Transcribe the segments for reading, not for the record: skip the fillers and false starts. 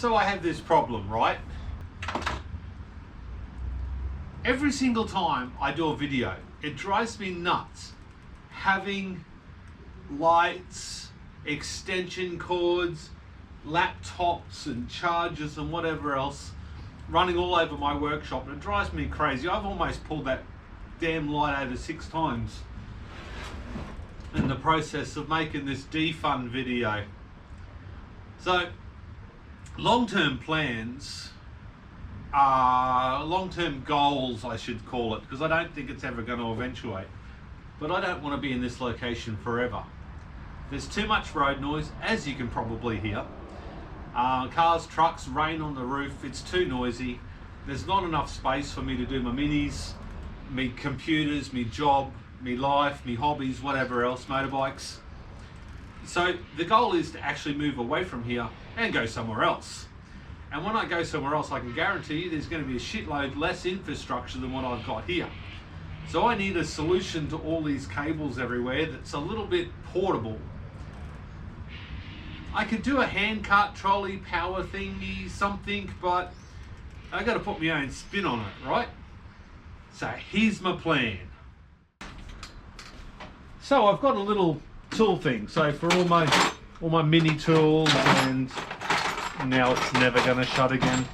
So I have this problem, right? Every single time I do a video, it drives me nuts having lights, extension cords, laptops and chargers and whatever else running all over my workshop, and it drives me crazy. I've almost pulled that damn light over 6 times in the process of making this defund video. So long-term plans are long-term goals, I should call it, because I don't think it's ever going to eventuate. But I don't want to be in this location forever. There's too much road noise, as you can probably hear. Cars, trucks, rain on the roof, it's too noisy. There's not enough space for me to do my minis, me computers, me job, me life, me hobbies, whatever else, motorbikes. So the goal is to actually move away from here and go somewhere else. And when I go somewhere else, I can guarantee you there's going to be a shitload less infrastructure than what I've got here. So I need a solution to all these cables everywhere that's a little bit portable. I could do a handcart trolley power thingy, something, but I got to put my own spin on it, right? So here's my plan. So I've got a little tool thing. So for all my mini tools, and now it's never going to shut again.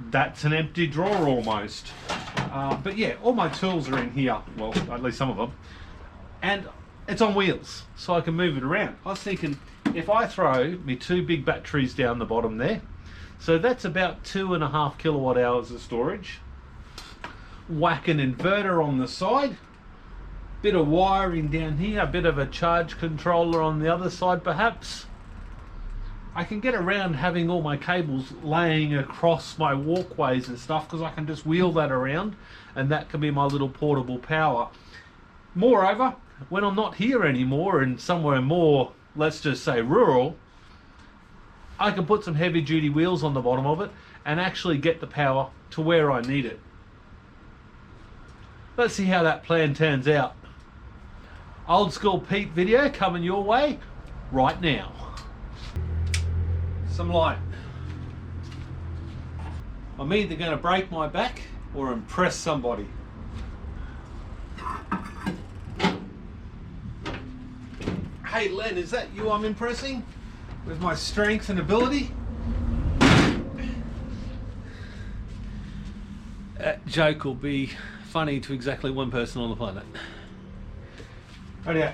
That's an empty drawer almost. But yeah, all my tools are in here. Well, at least some of them. And it's on wheels, so I can move it around. I was thinking, if I throw me 2 big batteries down the bottom there, so that's about 2.5 kilowatt hours of storage. Whack an inverter on the side, bit of wiring down here, a bit of a charge controller on the other side perhaps. I can get around having all my cables laying across my walkways and stuff, because I can just wheel that around and that can be my little portable power. Moreover, when I'm not here anymore and somewhere more, let's just say rural, I can put some heavy duty wheels on the bottom of it and actually get the power to where I need it. Let's see how that plan turns out. Old school Pete video coming your way right now. Some light. I'm either going to break my back or impress somebody. Hey Len, is that you I'm impressing with my strength and ability? That joke will be funny to exactly one person on the planet. Right,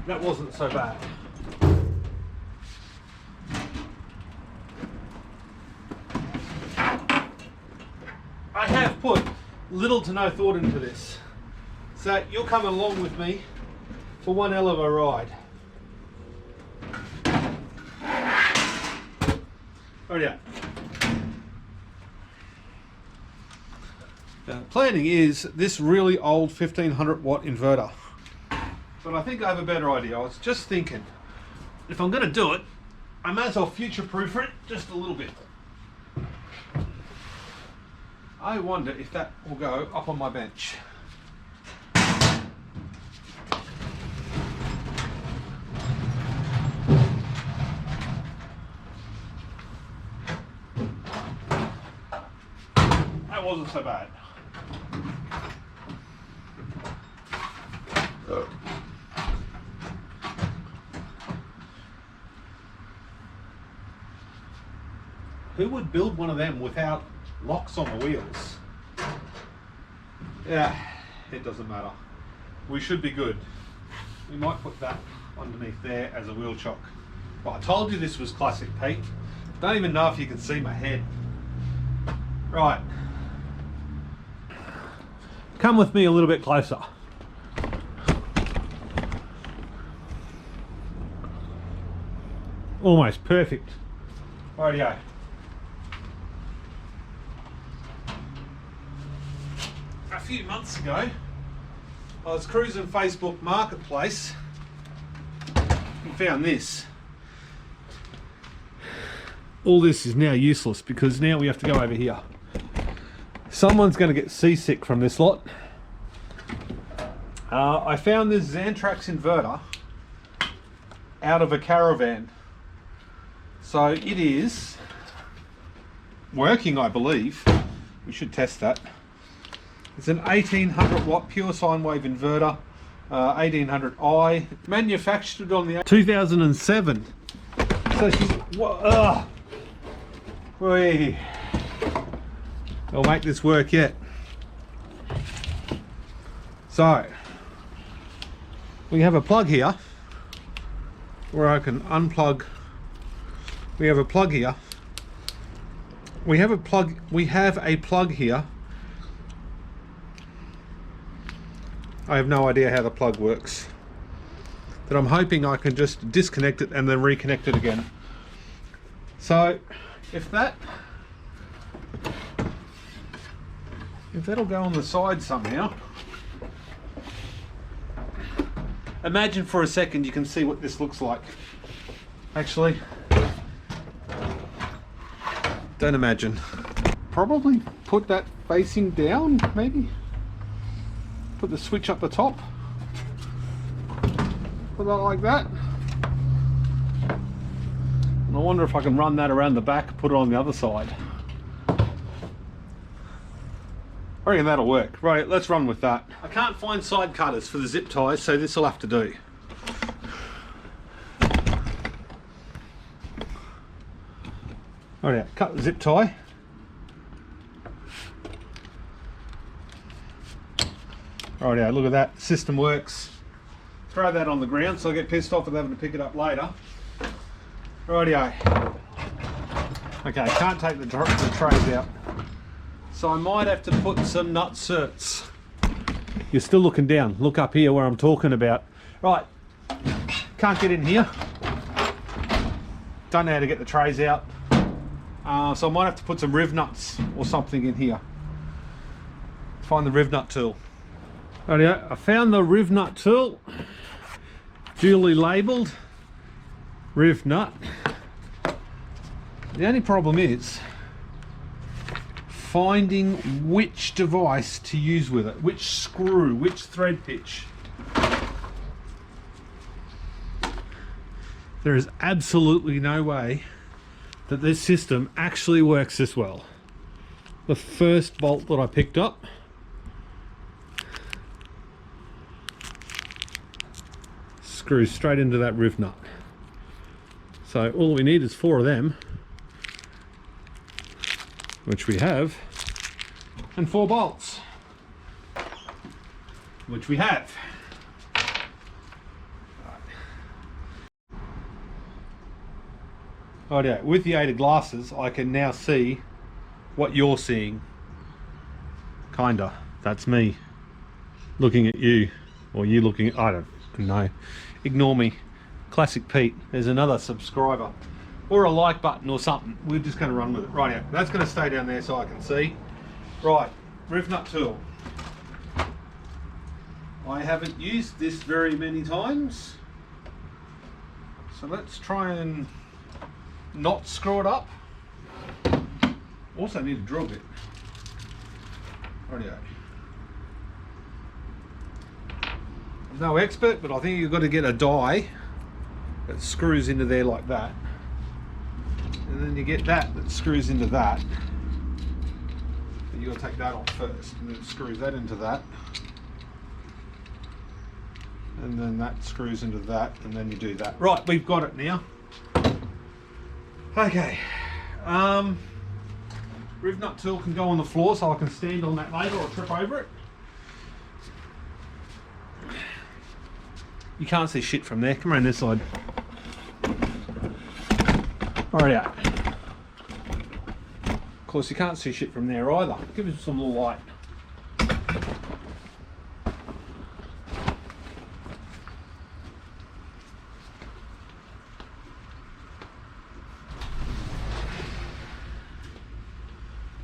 that wasn't so bad. I have put little to no thought into this, so you'll come along with me for one hell of a ride. Right, planning is this really old 1500 watt inverter, but I think I have a better idea. I was just thinking, if I'm going to do it, I may as well future-proof it just a little bit. I wonder if that will go up on my bench. That wasn't so bad. Who would build one of them without locks on the wheels? Yeah, it doesn't matter. We should be good. We might put that underneath there as a wheel chock. But I told you this was classic Pete. Don't even know if you can see my head. Right. Come with me a little bit closer. Almost perfect. Rightio. A few months ago, I was cruising Facebook Marketplace and found this. All this is now useless because now we have to go over here. Someone's going to get seasick from this lot. I found this Xantrax inverter out of a caravan. So it is working, I believe. We should test that. It's an 1800 watt pure sine wave inverter, 1800i, manufactured on the 2007. So she's, I'll make this work yet. So we have a plug here where I can unplug. We have a plug here. We have a plug here. I have no idea how the plug works, but I'm hoping I can just disconnect it and then reconnect it again. So if that'll go on the side somehow. Imagine for a second you can see what this looks like. Actually, don't imagine. Probably put that facing down, maybe. Put the switch up the top. Put that like that. And I wonder if I can run that around the back, put it on the other side. I reckon that'll work. Right, let's run with that. I can't find side cutters for the zip ties, so this will have to do. Alright, cut the zip tie. Alright, look at that. The system works. Throw that on the ground so I get pissed off with having to pick it up later. Rightio. Okay, can't take the trays out. So I might have to put some nut certs. You're still looking down. Look up here where I'm talking about. Right, can't get in here. Don't know how to get the trays out. So I might have to put some riv nuts or something in here. Find the riv nut tool. Rightio, I found the riv nut tool. Duly labelled. Riv nut. The only problem is finding which device to use with it, which screw, which thread pitch. There is absolutely no way that this system actually works this well. The first bolt that I picked up screws straight into that riv nut. So all we need is 4 of them, which we have, and 4 bolts, which we have. Rightio, with the aided glasses, I can now see what you're seeing. Kinda. That's me looking at you, or you looking at, I don't know. Ignore me. Classic Pete. There's another subscriber. Or a like button or something. We're just going to run with it. Rightio. That's going to stay down there so I can see. Right. Riv nut tool. I haven't used this very many times. So let's try and not screw it up. Also need a drill bit. Rightio. I'm no expert, but I think you've got to get a die that screws into there like that. And then you get that screws into that. But you've got to take that off first, and then it screws that into that. And then that screws into that, and then you do that. Right, we've got it now. Okay. Riv nut tool can go on the floor so I can stand on that later or trip over it. You can't see shit from there. Come around this side. Alright out. Of course you can't see shit from there either. Give us some little light.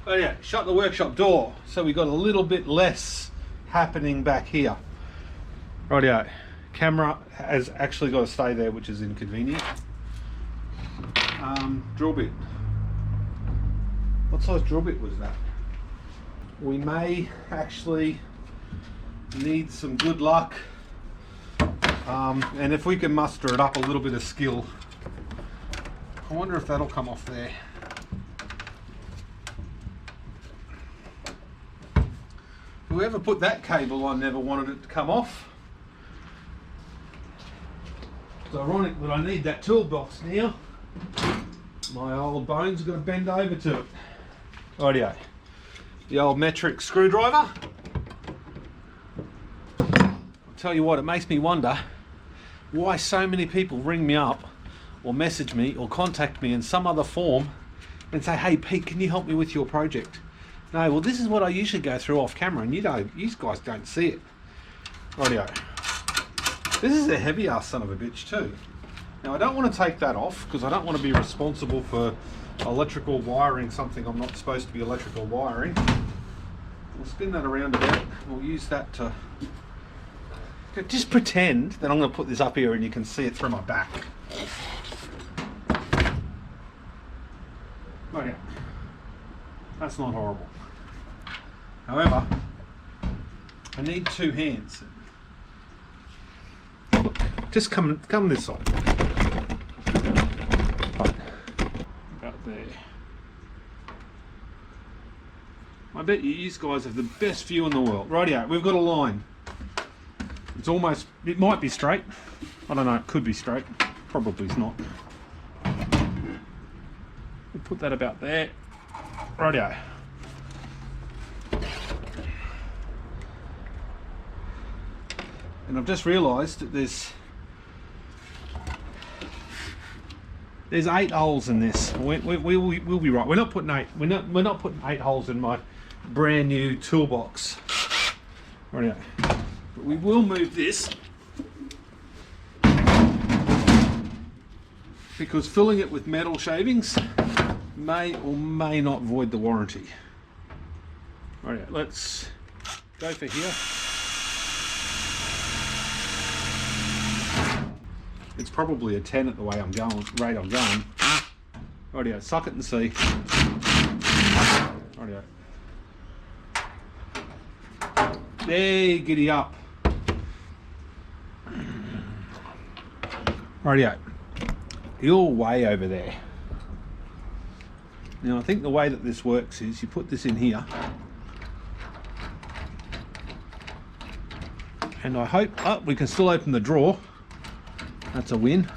Oh yeah, shut the workshop door so we got a little bit less happening back here. Rightio. Camera has actually got to stay there, which is inconvenient. Drill bit. What size drill bit was that? We may actually need some good luck, and if we can muster it up a little bit of skill, I wonder if that'll come off there. Whoever put that cable on never wanted it to come off. It's ironic that I need that toolbox now. My old bones are going to bend over to it. Rightio. The old metric screwdriver. I'll tell you what, it makes me wonder why so many people ring me up or message me or contact me in some other form and say, hey Pete, can you help me with your project? No, well this is what I usually go through off camera and you guys don't see it. Rightio. This is a heavy ass son of a bitch too. Now I don't want to take that off because I don't want to be responsible for electrical wiring something I'm not supposed to be electrical wiring. We'll spin that around a bit. We'll use that to just pretend that I'm going to put this up here and you can see it through my back. Oh yeah, that's not horrible. However, I need two hands. Look, just come this side. Right. About there. I bet you guys have the best view in the world. Rightio, we've got a line. It's almost, it might be straight. I don't know, it could be straight. Probably it's not. We'll put that about there. Rightio. And I've just realised that there's 8 holes in this. We'll be right. We're not putting 8. We're not putting 8 holes in my brand new toolbox. Rightio. But we will move this because filling it with metal shavings may or may not void the warranty. Alright, let's go for here. It's probably a 10 at the way I'm going, rate I'm going. Rightio, suck it and see. Rightio. There, giddy up. Rightio. You're way over there. Now I think the way that this works is you put this in here. And I hope, oh, we can still open the drawer. That's a win.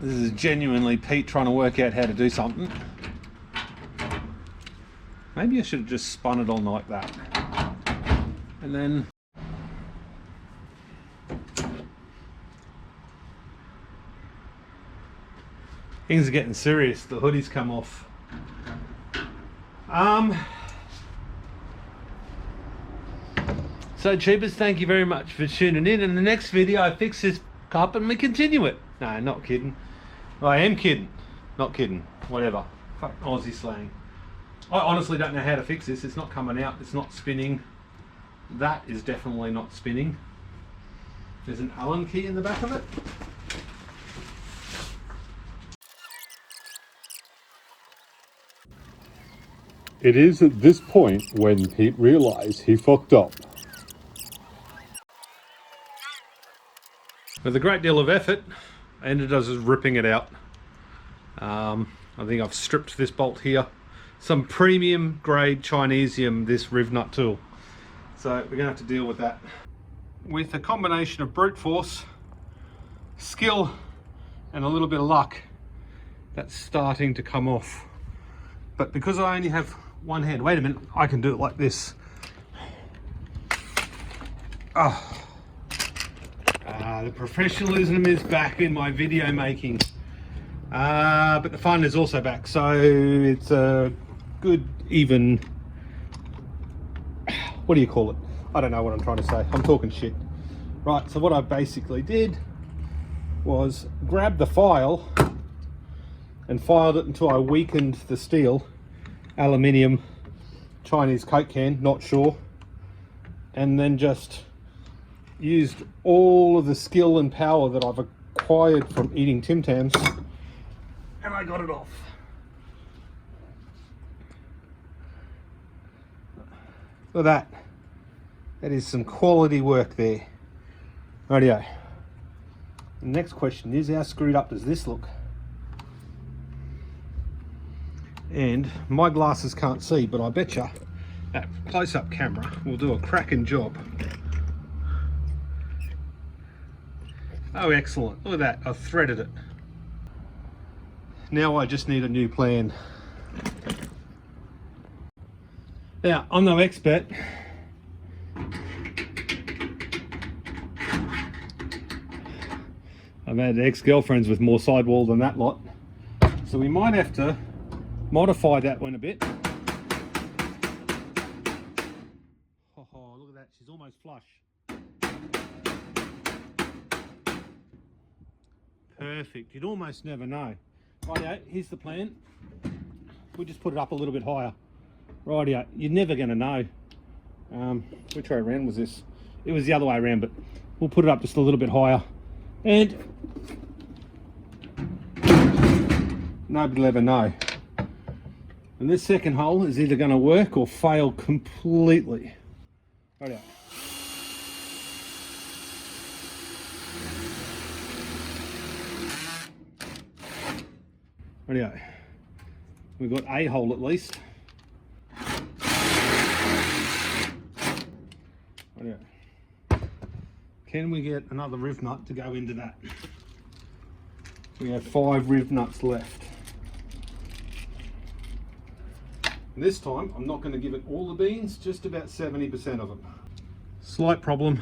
This is genuinely Pete trying to work out how to do something. Maybe I should have just spun it on like that. And then things are getting serious. The hoodie's come off. So Cheapers, thank you very much for tuning in. In the next video I fix this cup and we continue it. No, not kidding. I am kidding. Not kidding. Whatever. Fuck Aussie slang. I honestly don't know how to fix this. It's not coming out. It's not spinning. That is definitely not spinning. There's an Allen key in the back of it. It is at this point when Pete realised he fucked up. With a great deal of effort, I ended up just ripping it out. I think I've stripped this bolt here. Some premium grade Chinesium, this riv nut tool. So we're gonna have to deal with that. With a combination of brute force, skill, and a little bit of luck, that's starting to come off. But because I only have one hand, wait a minute, I can do it like this. The professionalism is back in my video making. But the fun is also back, so it's a good even, what do you call it? I don't know what I'm trying to say. I'm talking shit. Right, so what I basically did was grab the file and filed it until I weakened the steel, aluminium, Chinese Coke can, not sure, and then just used all of the skill and power that I've tired from eating Tim Tams, and I got it off. Look at that. That is some quality work there. Rightio. The next question is, how screwed up does this look? And my glasses can't see, but I betcha that close-up camera will do a cracking job. Oh, excellent. Look at that. I've threaded it. Now I just need a new plan. Now, I'm no expert. I've had ex-girlfriends with more sidewall than that lot. So we might have to modify that one a bit. Oh, look at that. She's almost flush. Perfect. You'd almost never know. Rightio, here's the plan. We just put it up a little bit higher. Rightio, you're never going to know. Which way around was this? It was the other way around, but we'll put it up just a little bit higher. And nobody will ever know. And this second hole is either going to work or fail completely. Rightio. Rightio. We've got a hole at least. Rightio. Can we get another riv nut to go into that? We have 5 riv nuts left. This time I'm not going to give it all the beans, just about 70% of them. Slight problem.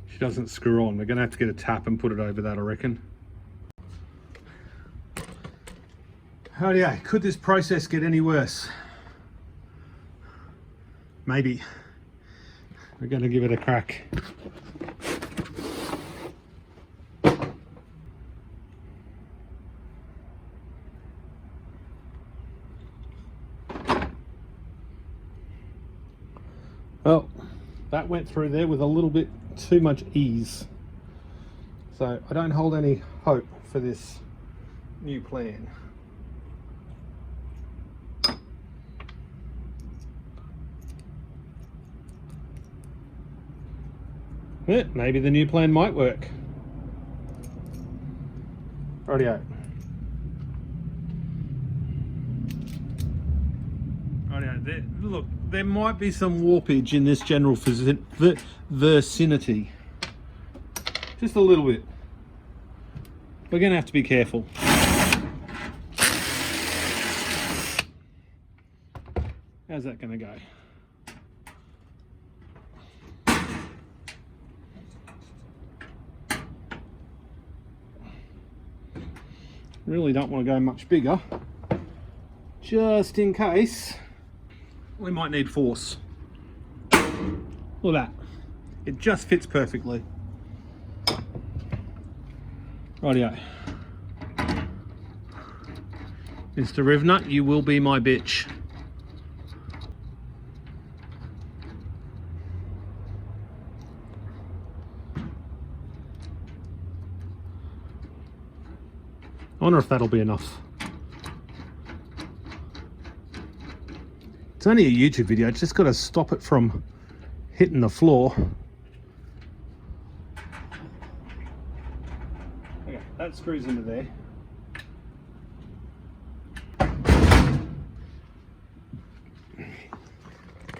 She doesn't screw on. We're going to have to get a tap and put it over that, I reckon. Rightio, could this process get any worse? Maybe. We're going to give it a crack. Well, that went through there with a little bit too much ease. So I don't hold any hope for this new plan. Yeah, maybe the new plan might work. Rightio. Rightio. Look, there might be some warpage in this general vicinity. Just a little bit. We're going to have to be careful. How's that going to go? Really don't want to go much bigger, just in case we might need force. Look at that. It just fits perfectly. Rightio. Mr. Rivnut, you will be my bitch. I wonder if that'll be enough. It's only a YouTube video, it's just got to stop it from hitting the floor. Okay, that screws into there.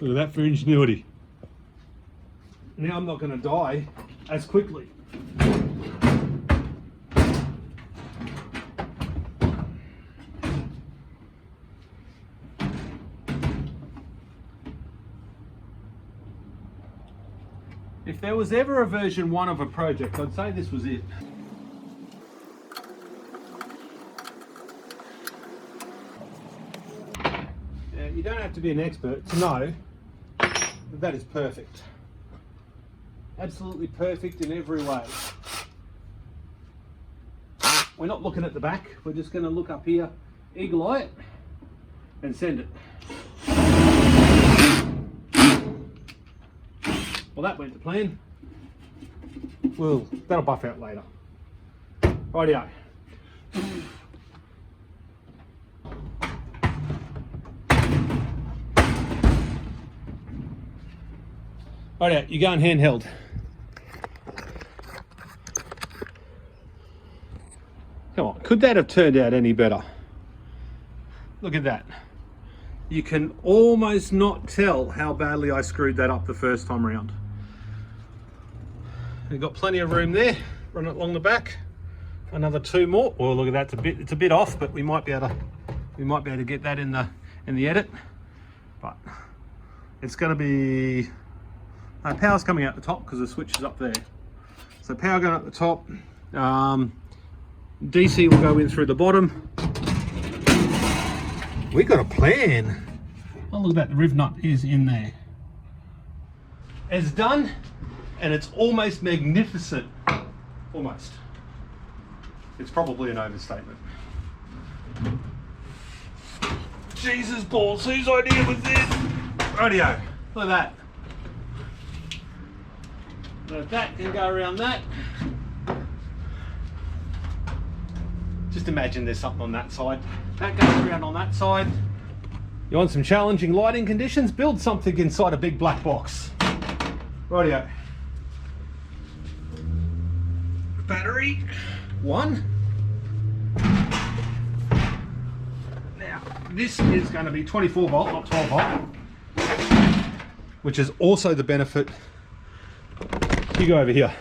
Look at that for ingenuity. Now I'm not going to die as quickly. If there was ever a version 1 of a project, I'd say this was it. Now, you don't have to be an expert to know that that is perfect. Absolutely perfect in every way. We're not looking at the back, we're just going to look up here, eagle eye it, and send it. Well, that went to plan. Well, that'll buff out later. Rightio. Rightio, you're going handheld. Come on, could that have turned out any better? Look at that. You can almost not tell how badly I screwed that up the first time around. We've got plenty of room there. Run it along the back. Another 2 more. Oh, look at that. It's a bit off, but we might be able to get that in the edit. But it's going to be power's coming out the top because the switch is up there. So power going up the top. DC will go in through the bottom. We got a plan. Oh, look at that, the riv nut is in there. It's done, and it's almost magnificent. Almost. It's probably an overstatement. Jesus balls, whose idea was this? Rightio, look at that. So that can go around that. Just imagine there's something on that side. That goes around on that side. You want some challenging lighting conditions? Build something inside a big black box. Rightio. Battery, 1. Now, this is going to be 24 volt, not 12 volt. Which is also the benefit, you go over here.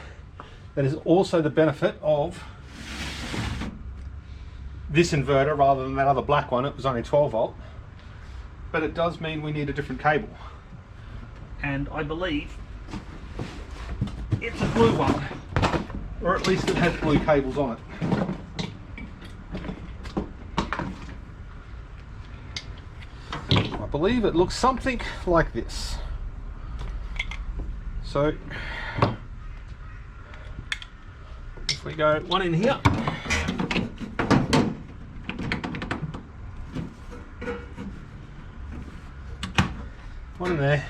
That is also the benefit of this inverter rather than that other black one. It was only 12 volt, but it does mean we need a different cable, and I believe it's a blue one, or at least it has blue cables on it. I believe it looks something like this. So if we go one in here, one in there.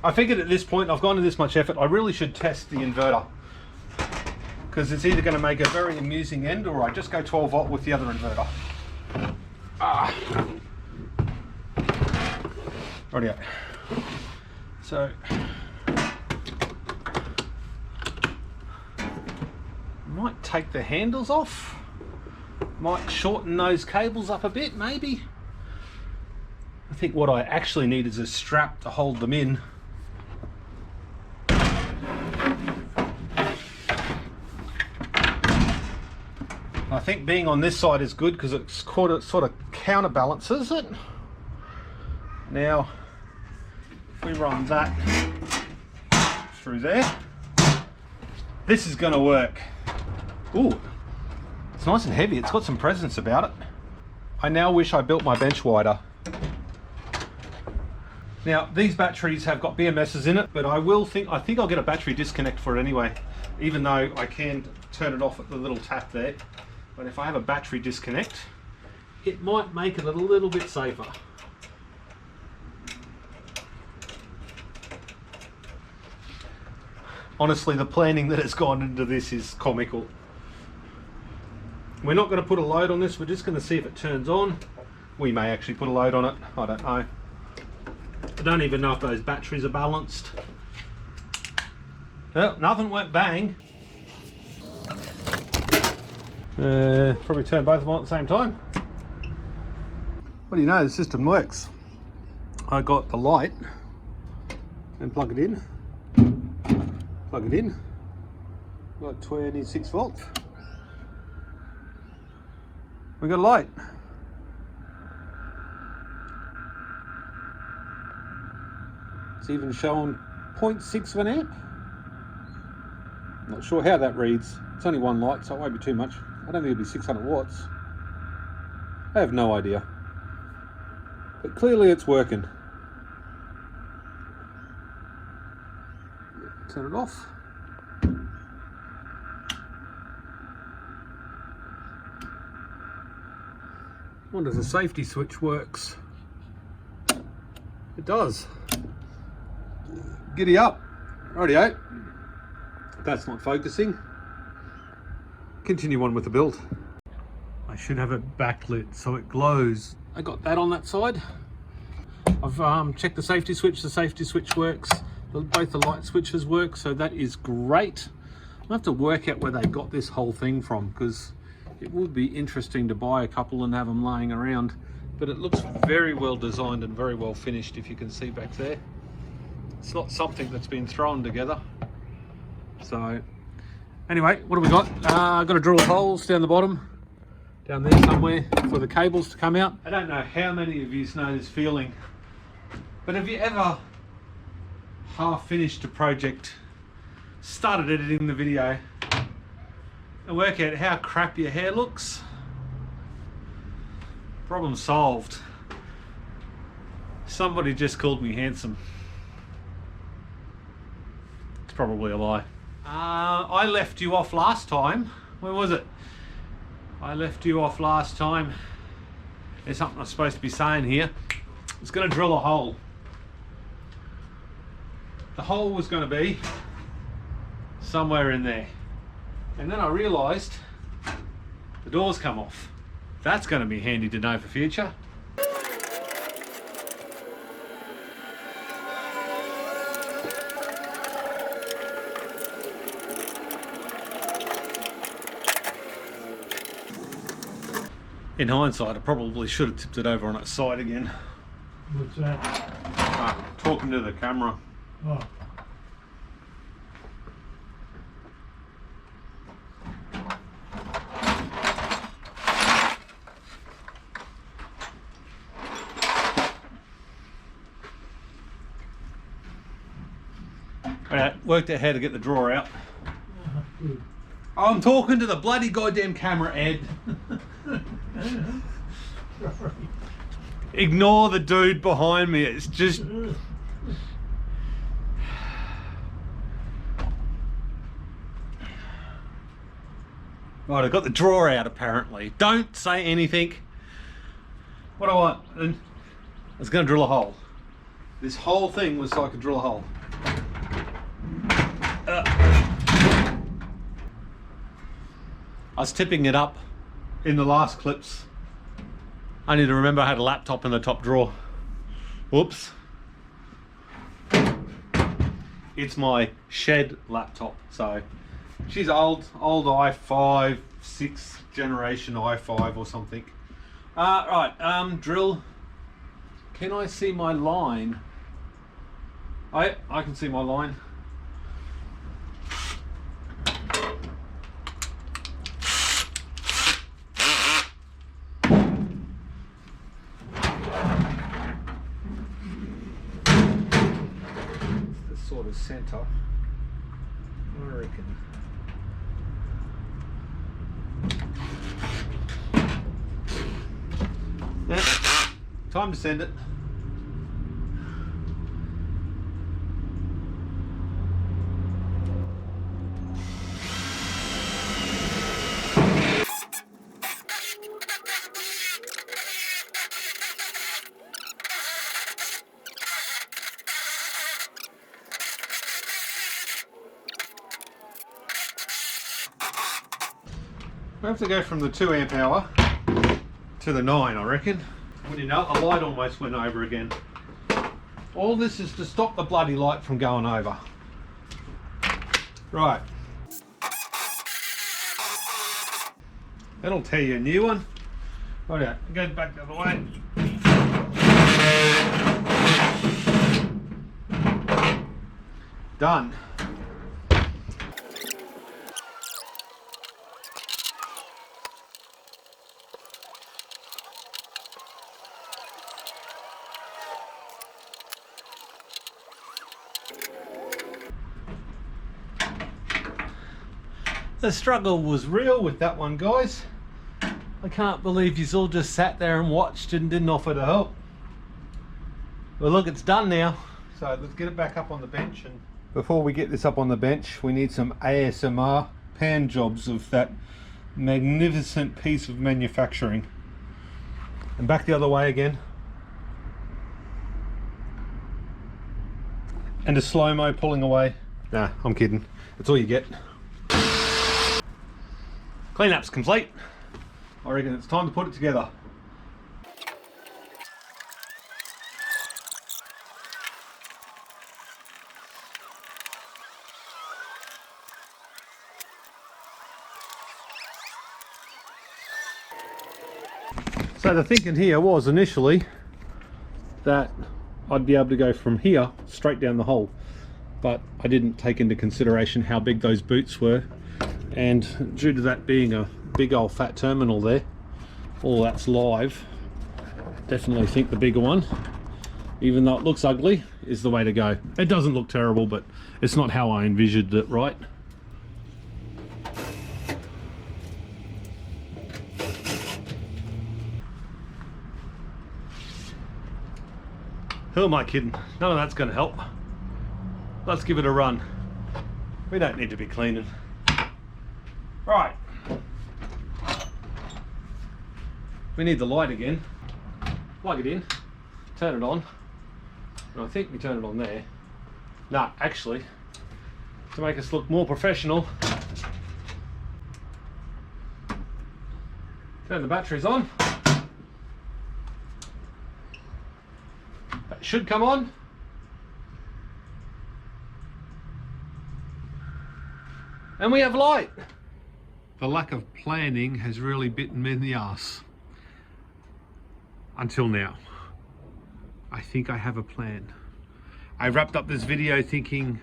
I figured at this point, I've gone to this much effort, I really should test the inverter, because it's either going to make a very amusing end, or I just go 12 volt with the other inverter. Rightio. So might take the handles off, might shorten those cables up a bit maybe. I think what I actually need is a strap to hold them in. I think being on this side is good because it sort of counterbalances it. Now, if we run that through there, this is going to work. Ooh, it's nice and heavy. It's got some presence about it. I now wish I built my bench wider. Now, these batteries have got BMSs in it, but I think I'll get a battery disconnect for it anyway, even though I can turn it off at the little tap there. But if I have a battery disconnect, it might make it a little bit safer. Honestly, the planning that has gone into this is comical. We're not going to put a load on this, we're just going to see if it turns on. We may actually put a load on it, I don't know. I don't even know if those batteries are balanced. Well, nothing went bang. Probably turn both of them on at the same time. What do you know, the system works. I got the light and plug it in. Plug it in. Got 26 volts. We got a light. It's even showing 0.6 of an amp. Not sure how that reads. It's only one light, so it won't be too much. I don't think it'll be 600 watts. I have no idea. But clearly it's working. Turn it off. Wonder if the safety switch works. It does. Giddy up. Rightio. That's not focusing. continue on with the build. I should have it backlit so it glows. I got that on that side. I've checked the safety switch. The safety switch works. Both the light switches work, so that is great. I'll have to work out where they got this whole thing from, because it would be interesting to buy a couple and have them laying around. But it looks very well designed and very well finished, if you can see back there. It's not something that's been thrown together. So anyway, what have we got? I've got to drill holes down the bottom, down there somewhere, for the cables to come out. I don't know how many of you know this feeling, but have you ever half finished a project, started editing the video, and work out how crap your hair looks? Problem solved. Somebody just called me handsome. It's probably a lie. I left you off last time. Where was it? I left you off last time. There's something I'm supposed to be saying here. I was going to drill a hole. The hole was going to be somewhere in there. And then I realised the doors come off. That's going to be handy to know for future. In hindsight, I probably should have tipped it over on its side again. What's that? Talking to the camera. Oh. Alright, worked out how to get the drawer out. I'm talking to the bloody goddamn camera, Ed. Ignore the dude behind me. It's just... Right, I got the drawer out apparently. Don't say anything. What do I want? I was going to drill a hole. This whole thing was so I could drill a hole. I was tipping it up in the last clips. I need to remember I had a laptop in the top drawer. Whoops. It's my shed laptop, so she's old i5, 6th generation i5 or something. Right, drill. Can I see my line? I can see my line. Sort of center, I reckon. Yeah, time to send it. We have to go from the 2 amp hour to the 9, I reckon. When you know, a light almost went over again. All this is to stop the bloody light from going over. Right. That'll tell you a new one. Right out, go back the other way. Done. The struggle was real with that one, guys. I can't believe you all just sat there and watched and didn't offer to help. Well, look, it's done now. So let's get it back up on the bench. And before we get this up on the bench, we need some ASMR pan jobs of that magnificent piece of manufacturing. And back the other way again. And a slow-mo pulling away. Nah, I'm kidding. That's all you get. Cleanup's complete. I reckon it's time to put it together. So the thinking here was initially that I'd be able to go from here straight down the hole, but I didn't take into consideration how big those boots were, and due to that being a big old fat terminal there, all that's live, definitely think the bigger one, even though it looks ugly, is the way to go. It doesn't look terrible, but it's not how I envisioned it, right? Who am I kidding? None of that's going to help. Let's give it a run. We don't need to be cleaning. Right. We need the light again. Plug it in, turn it on. And I think we turn it on there. No, actually, to make us look more professional, turn the batteries on. That should come on. And we have light. The lack of planning has really bitten me in the ass. Until now. I think I have a plan. I wrapped up this video thinking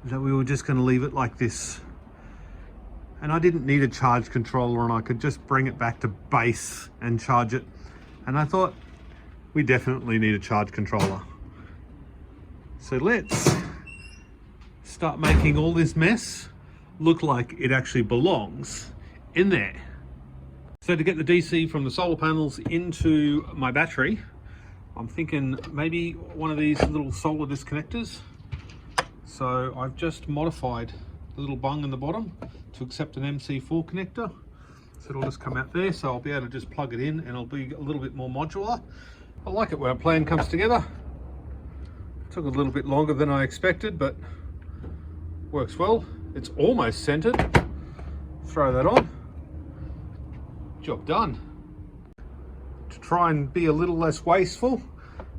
that we were just going to leave it like this. And I didn't need a charge controller, and I could just bring it back to base and charge it. And I thought, we definitely need a charge controller. So let's start making all this mess look like it actually belongs in there. So to get the DC from the solar panels into my battery, I'm thinking maybe one of these little solar disconnectors. So I've just modified the little bung in the bottom to accept an MC4 connector. So it'll just come out there, so I'll be able to just plug it in and it'll be a little bit more modular. I like it when a plan comes together. Took a little bit longer than I expected, but works well. It's almost centered. Throw that on. Job done. To try and be a little less wasteful,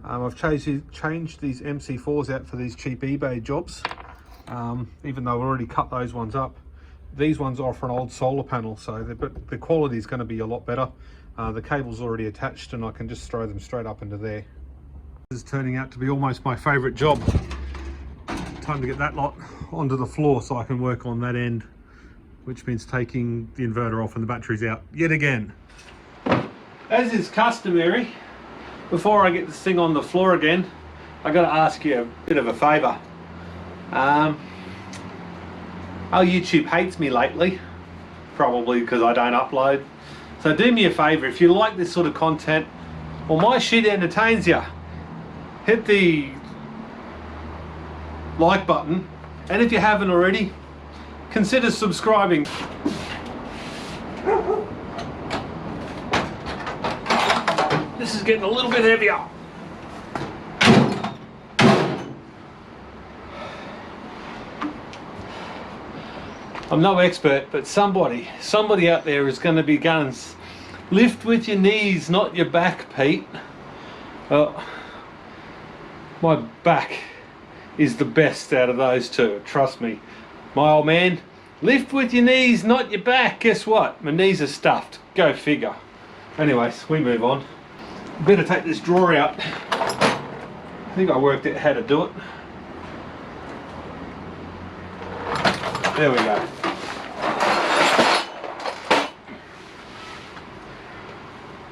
I've changed these MC4s out for these cheap eBay jobs. Even though I've already cut those ones up. These ones are for an old solar panel, so the quality is going to be a lot better. The cable's already attached and I can just throw them straight up into there. This is turning out to be almost my favourite job. Time to get that lot onto the floor so I can work on that end, which means taking the inverter off and the batteries out yet again. As is customary, before I get this thing on the floor again, I got to ask you a bit of a favour. Our YouTube hates me lately, probably because I don't upload. So do me a favour, if you like this sort of content, or my shit entertains you, hit the like button, and if you haven't already, consider subscribing. This is getting a little bit heavier. I'm no expert, but somebody out there is going to be guns. Lift with your knees, not your back, Pete. My back is the best out of those two, trust me. My old man, lift with your knees, not your back. Guess what? My knees are stuffed. Go figure. Anyways, we move on. Better take this drawer out. I think I worked out how to do it. There we go.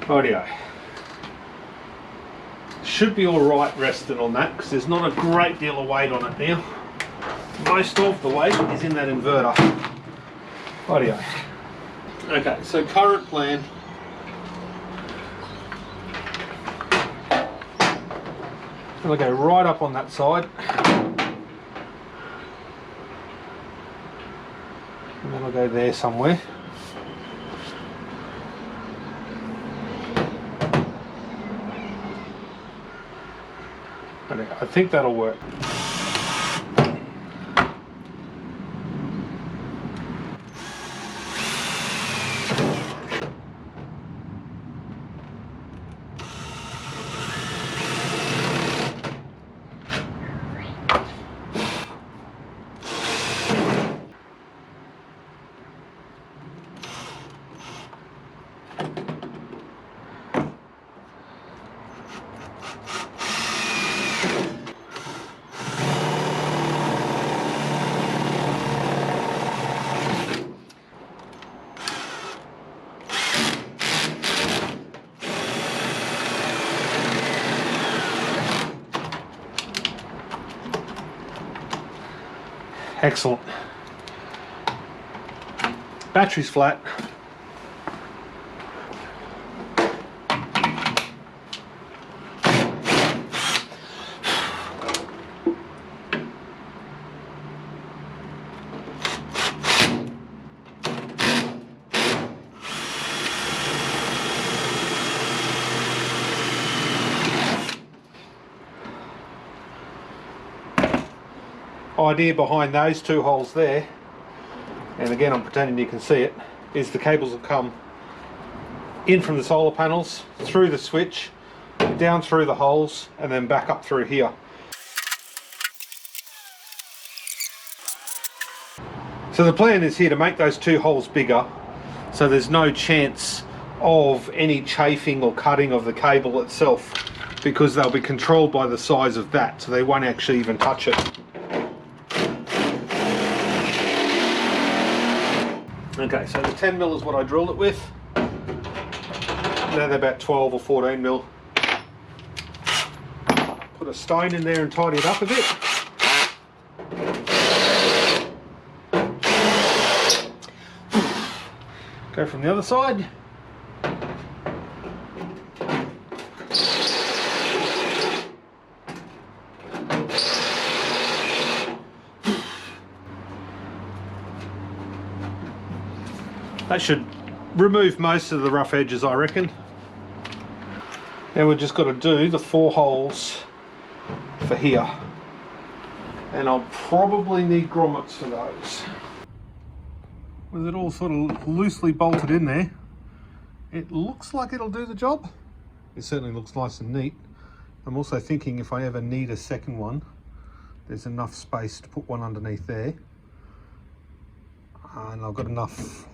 Rightio. Should be alright resting on that because there's not a great deal of weight on it now. Most of the weight is in that inverter. Rightio. Okay, so current plan. I'm going to go right up on that side. And then I'll go there somewhere. I think that'll work. Excellent. Battery's flat. Idea behind those two holes there, and again I'm pretending you can see it, is the cables will come in from the solar panels, through the switch, down through the holes, and then back up through here. So the plan is here to make those two holes bigger, so there's no chance of any chafing or cutting of the cable itself, because they'll be controlled by the size of that, so they won't actually even touch it. Okay, so the 10mm is what I drilled it with. Now they're about 12 or 14mm. Put a stone in there and tidy it up a bit. Go from the other side. That should remove most of the rough edges, I reckon. Now we've just got to do the 4 holes for here. And I'll probably need grommets for those. With it all sort of loosely bolted in there, it looks like it'll do the job. It certainly looks nice and neat. I'm also thinking if I ever need a second one, there's enough space to put one underneath there. And I've got enough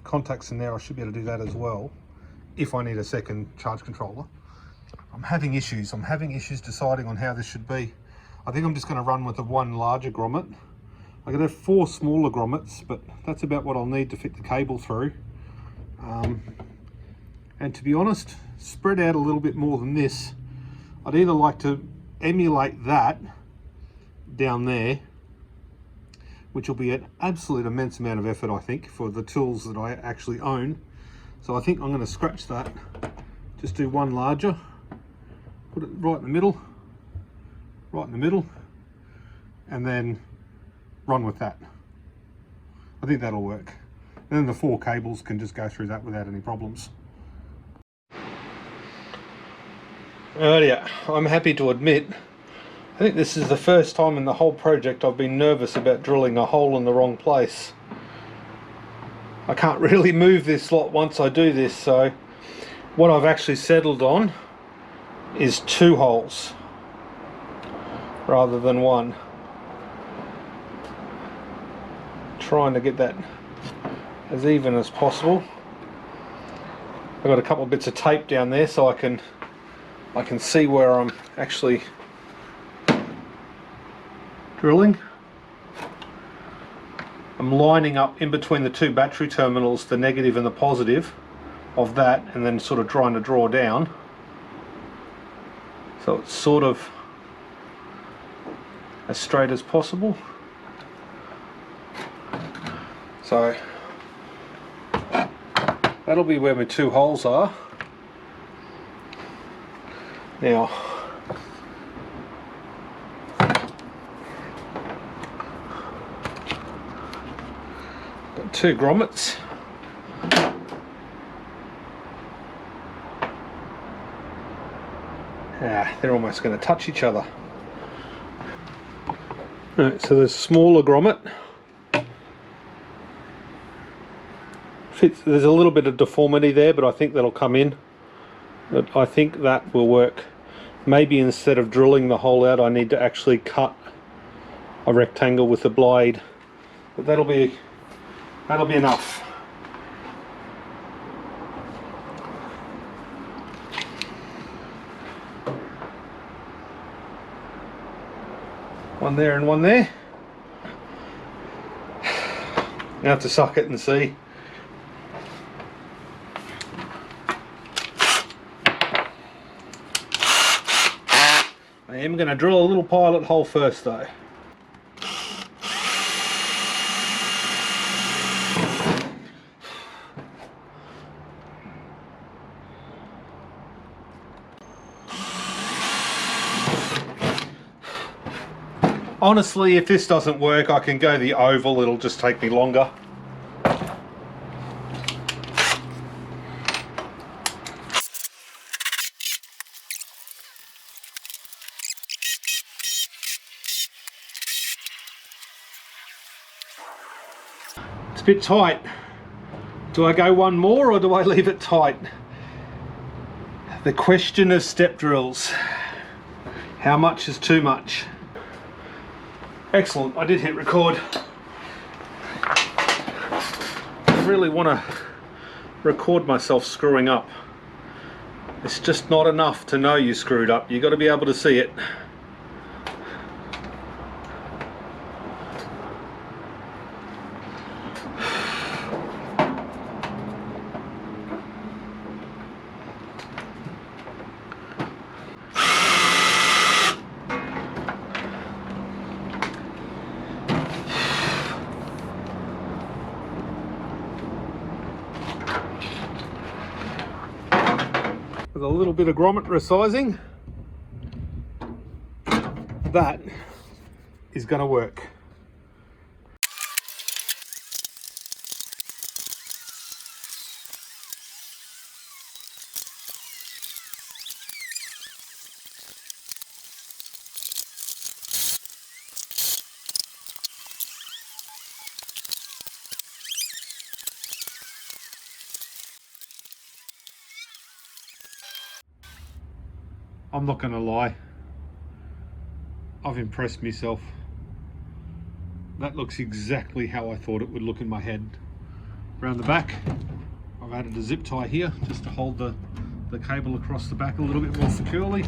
contacts in there, I should be able to do that as well if I need a second charge controller. I'm having issues deciding on how this should be. I think I'm just going to run with the one larger grommet. I could have 4 smaller grommets, but that's about what I'll need to fit the cable through. And to be honest, spread out a little bit more than this. I'd either like to emulate that down there, which will be an absolute immense amount of effort, I think, for the tools that I actually own. So I think I'm going to scratch that, just do one larger, put it right in the middle, and then run with that. I think that'll work. And then the 4 cables can just go through that without any problems. Earlier, I'm happy to admit, I think this is the first time in the whole project I've been nervous about drilling a hole in the wrong place. I can't really move this lot once I do this, so what I've actually settled on is 2 holes rather than 1. Trying to get that as even as possible. I've got a couple of bits of tape down there so I can see where I'm actually drilling. I'm lining up in between the 2 battery terminals, the negative and the positive of that, and then sort of trying to draw down so it's sort of as straight as possible. So that'll be where my 2 holes are. Now got 2 grommets. They're almost going to touch each other. Right, so there's a smaller grommet. There's a little bit of deformity there, but I think that'll come in. But I think that will work. Maybe instead of drilling the hole out, I need to actually cut a rectangle with a blade. But that'll be enough. One there and one there. You have to suck it and see. I am going to drill a little pilot hole first though. Honestly, if this doesn't work, I can go the oval, it'll just take me longer. It's a bit tight. Do I go one more or do I leave it tight? The question of step drills. How much is too much? Excellent, I did hit record. I really want to record myself screwing up. It's just not enough to know you screwed up. You've got to be able to see it. With a little bit of grommet resizing, that is going to work. I'm not going to lie, I've impressed myself. That looks exactly how I thought it would look in my head. Around the back, I've added a zip tie here just to hold the cable across the back a little bit more securely.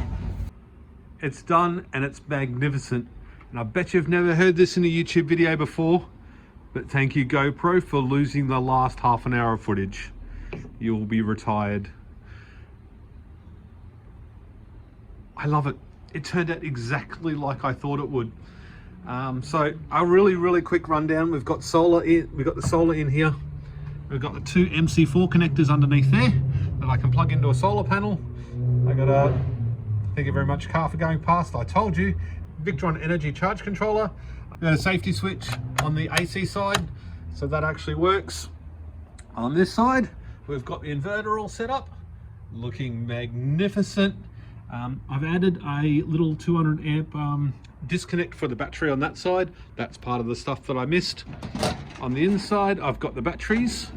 It's done and it's magnificent. And I bet you've never heard this in a YouTube video before, but thank you GoPro for losing the last half an hour of footage. You'll be retired. I love it. It turned out exactly like I thought it would. So a really quick rundown. We've got solar in. We've got the solar in here. We've got the two MC4 connectors underneath there that I can plug into a solar panel. I got a, thank you very much car for going past. I told you, Victron energy charge controller. We've got a safety switch on the AC side, so that actually works. On this side, we've got the inverter all set up, looking magnificent. I've added a little 200 amp disconnect for the battery on that side. That's part of the stuff that I missed. On the inside, I've got the batteries,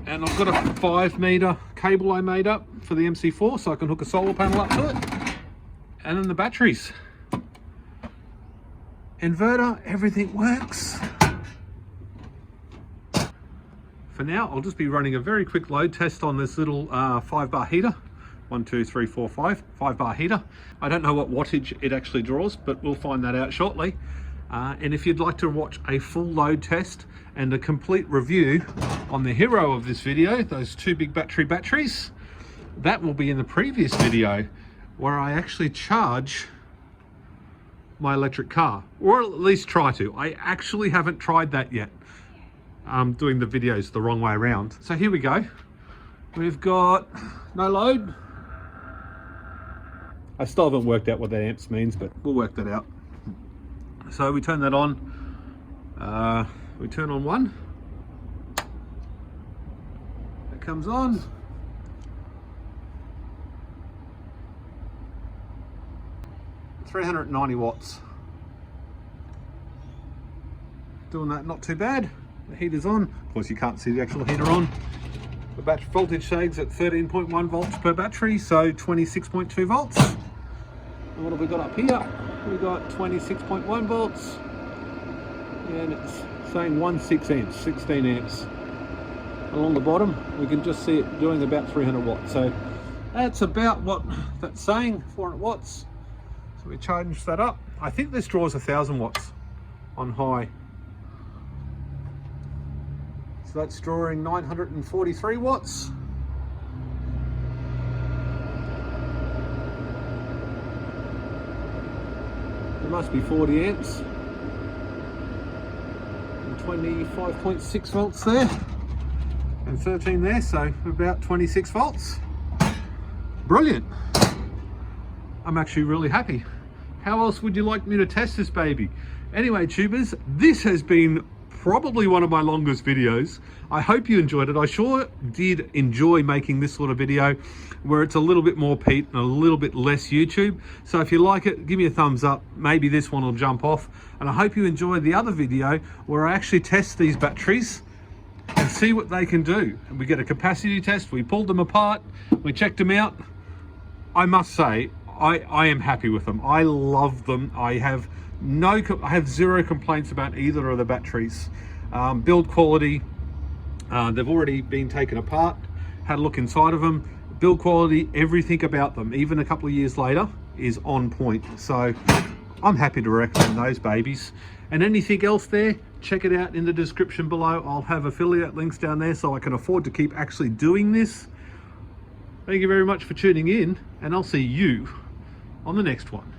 and I've got a 5-meter cable I made up for the MC4 so I can hook a solar panel up to it. And then the batteries. Inverter, everything works. For now, I'll just be running a very quick load test on this little 5-bar heater. 1, 2, 3, 4, 5 5-bar heater. I don't know what wattage it actually draws, but we'll find that out shortly. And if you'd like to watch a full load test and a complete review on the hero of this video, those two big batteries, that will be in the previous video where I actually charge my electric car, or at least try to. I actually haven't tried that yet. I'm doing the videos the wrong way around. So here we go. We've got no load. I still haven't worked out what that amps means, but we'll work that out. So we turn that on. We turn on one. That comes on. $390 watts. Doing that not too bad. The heater's on. Of course, you can't see the actual heater on. The battery voltage sags at 13.1 volts per battery, so 26.2 volts. And what have we got up here? We've got 26.1 volts, and it's saying 16 amps, 16 amps. Along the bottom, we can just see it doing about 300 watts. So that's about what that's saying, 400 watts. So we charge that up. I think this draws 1,000 watts on high. So that's drawing 943 watts. It must be 40 amps. And 25.6 volts there. And 13 there, so about 26 volts. Brilliant. I'm actually really happy. How else would you like me to test this baby? Anyway, tubers, this has been probably one of my longest videos. I hope you enjoyed it. I sure did enjoy making this sort of video where it's a little bit more Pete and a little bit less YouTube. So if you like it, give me a thumbs up. Maybe this one will jump off. And I hope you enjoyed the other video where I actually test these batteries and see what they can do. And we get a capacity test, we pulled them apart, we checked them out. I must say, I am happy with them. I love them. I have zero complaints about either of the batteries. Build quality, they've already been taken apart, had a look inside of them. Build quality, everything about them, even a couple of years later, is on point. So I'm happy to recommend those babies. And anything else there, check it out in the description below. I'll have affiliate links down there so I can afford to keep actually doing this. Thank you very much for tuning in, and I'll see you on the next one.